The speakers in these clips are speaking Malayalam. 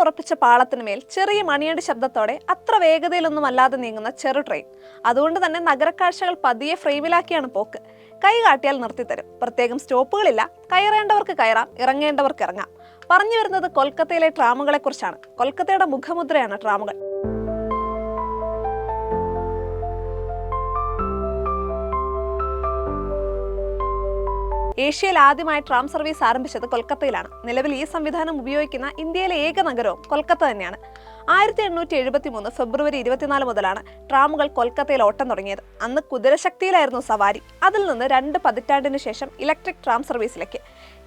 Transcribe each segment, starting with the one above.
ഉറപ്പിച്ച പാളത്തിനുമേൽ ചെറിയ മണിയടി ശബ്ദത്തോടെ അത്ര വേഗതയിലൊന്നും അല്ലാതെ നീങ്ങുന്ന ചെറു ട്രെയിൻ. അതുകൊണ്ട് തന്നെ നഗരക്കാഴ്ചകൾ പതിയെ ഫ്രെയിമിലാക്കിയാണ് പോക്ക്. കൈ കാട്ടിയാൽ നിർത്തിത്തരും. പ്രത്യേകം സ്റ്റോപ്പുകളില്ല. കയറേണ്ടവർക്ക് കയറാം, ഇറങ്ങേണ്ടവർക്ക് ഇറങ്ങാം. പറഞ്ഞു വരുന്നത് കൊൽക്കത്തയിലെ ട്രാമുകളെ കുറിച്ചാണ്. കൊൽക്കത്തയുടെ മുഖമുദ്രയാണ് ട്രാമുകൾ. ഏഷ്യയിൽ ആദ്യമായി ട്രാം സർവീസ് ആരംഭിച്ചത് കൊൽക്കത്തയിലാണ്. നിലവിൽ ഈ സംവിധാനം ഉപയോഗിക്കുന്ന ഇന്ത്യയിലെ ഏക നഗരവും കൊൽക്കത്ത തന്നെയാണ്. 1873 ഫെബ്രുവരി 24 മുതലാണ് ട്രാമുകൾ കൊൽക്കത്തയിൽ ഓട്ടം തുടങ്ങിയത്. അന്ന് കുതിരശക്തിയിലായിരുന്നു സവാരി. അതിൽ നിന്ന് 2 പതിറ്റാണ്ടിന് ശേഷം ഇലക്ട്രിക് ട്രാം സർവീസിലേക്ക്.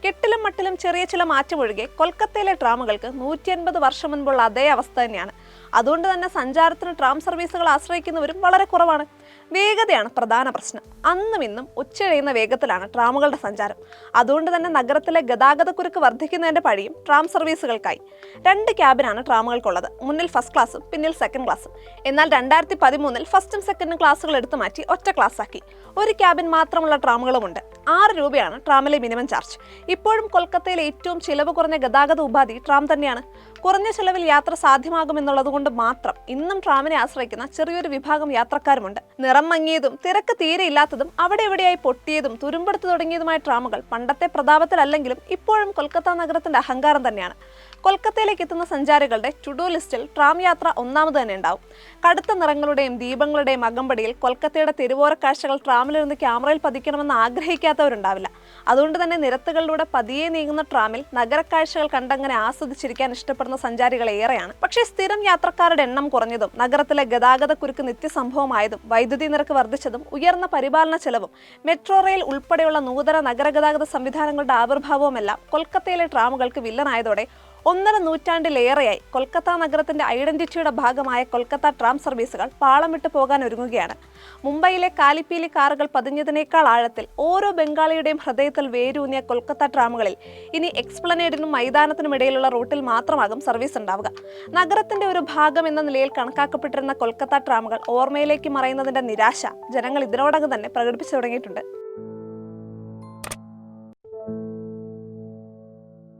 കെട്ടിലും മട്ടിലും ചെറിയ ചില മാറ്റമൊഴികെ കൊൽക്കത്തയിലെ ട്രാമുകൾക്ക് 150 വർഷം മുൻപുള്ള അതേ അവസ്ഥ തന്നെയാണ്. അതുകൊണ്ട് തന്നെ സഞ്ചാരത്തിന് ട്രാം സർവീസുകൾ ആശ്രയിക്കുന്നവരും വളരെ കുറവാണ്. വേഗതയാണ് പ്രധാന പ്രശ്നം. അന്നും ഇന്നും ഉച്ചഴിയുന്ന വേഗത്തിലാണ് ട്രാമുകളുടെ സഞ്ചാരം. അതുകൊണ്ട് തന്നെ നഗരത്തിലെ ഗതാഗതക്കുരുക്ക് വർദ്ധിക്കുന്നതിന്റെ പഴിയും ട്രാം സർവീസുകൾക്കായി. 2 ക്യാബിനാണ് ട്രാമുകൾക്കുള്ളത്. മുന്നിൽ ഫസ്റ്റ് ക്ലാസും പിന്നിൽ സെക്കൻഡ് ക്ലാസും. എന്നാൽ 2013 ഫസ്റ്റും സെക്കൻഡും ക്ലാസുകൾ എടുത്തു മാറ്റി ഒറ്റ ക്ലാസ്സാക്കി. ഒരു ക്യാബിൻ മാത്രമുള്ള ട്രാമുകളുമുണ്ട്. 6 രൂപയാണ് ട്രാമിലെ മിനിമം ചാർജ്. ഇപ്പോഴും കൊൽക്കത്തയിലെ ഏറ്റവും ചിലവ് കുറഞ്ഞ ഗതാഗത ഉപാധി ട്രാം തന്നെയാണ്. കുറഞ്ഞ ചെലവിൽ യാത്ര സാധ്യമാകുമെന്നുള്ളതുകൊണ്ട് മാത്രം ഇന്നും ട്രാമിനെ ആശ്രയിക്കുന്ന ചെറിയൊരു വിഭാഗം യാത്രക്കാരുമുണ്ട്. നിറം മങ്ങിയതും തിരക്ക് തീരെ ഇല്ലാത്തതും അവിടെ എവിടെയായി പൊട്ടിയതും തുരുമ്പെടുത്തു തുടങ്ങിയതുമായ ട്രാമുകൾ പണ്ടത്തെ പ്രതാപത്തിലല്ലെങ്കിലും ഇപ്പോഴും കൊൽക്കത്ത നഗരത്തിന്റെ അഹങ്കാരം തന്നെയാണ്. കൊൽക്കത്തയിലേക്ക് എത്തുന്ന സഞ്ചാരികളുടെ ടു ഡു ലിസ്റ്റിൽ ട്രാം യാത്ര ഒന്നാമത് തന്നെ ഉണ്ടാവും. കടുത്ത നിറങ്ങളുടെയും ദീപങ്ങളുടെയും അകമ്പടിയിൽ കൊൽക്കത്തയുടെ തെരുവോര കാഴ്ചകൾ ട്രാമിലിരുന്ന് ക്യാമറയിൽ പതിക്കണമെന്ന് ആഗ്രഹിക്കാത്തവരുണ്ടാവില്ല. അതുകൊണ്ട് തന്നെ നിരത്തുകളിലൂടെ പതിയെ നീങ്ങുന്ന ട്രാമിൽ നഗരക്കാഴ്ചകൾ കണ്ടങ്ങനെ ആസ്വദിച്ചിരിക്കാൻ ഇഷ്ടപ്പെടുന്ന സഞ്ചാരികൾ ഏറെയാണ്. പക്ഷേ സ്ഥിരം യാത്രക്കാരുടെ എണ്ണം കുറഞ്ഞതും നഗരത്തിലെ ഗതാഗതക്കുരുക്ക് നിത്യസംഭവമായതും വൈദ്യുതി നിരക്ക് വർദ്ധിച്ചതും ഉയർന്ന പരിപാലന ചെലവും മെട്രോ റെയിൽ ഉൾപ്പെടെയുള്ള നൂതന നഗരഗതാഗത സംവിധാനങ്ങളുടെ ആവിർഭാവവുമെല്ലാം കൊൽക്കത്തയിലെ ട്രാമുകൾക്ക് വില്ലനായതോടെ 1.5 നൂറ്റാണ്ടിലേറെയായി കൊൽക്കത്ത നഗരത്തിന്റെ ഐഡന്റിറ്റിയുടെ ഭാഗമായ കൊൽക്കത്ത ട്രാം സർവീസുകൾ പാളം വിട്ടു പോകാൻ ഒരുങ്ങുകയാണ്. മുംബൈയിലെ കാലിപ്പീലി കാറുകൾ പതിഞ്ഞതിനേക്കാൾ ആഴത്തിൽ ഓരോ ബംഗാളിയുടെയും ഹൃദയത്തിൽ വേരൂന്നിയ കൊൽക്കത്ത ട്രാമുകളിൽ ഇനി എക്സ്പ്ലനേഡിനും മൈതാനത്തിനും ഇടയിലുള്ള റൂട്ടിൽ മാത്രമാകും സർവീസ് ഉണ്ടാവുക. നഗരത്തിന്റെ ഒരു ഭാഗം എന്ന നിലയിൽ കണക്കാക്കപ്പെട്ടിരുന്ന കൊൽക്കത്ത ട്രാമുകൾ ഓർമ്മയിലേക്ക് മറയുന്നതിന്റെ നിരാശ ജനങ്ങൾ ഇതിനോടകം തന്നെ പ്രകടിപ്പിച്ചു തുടങ്ങിയിട്ടുണ്ട്.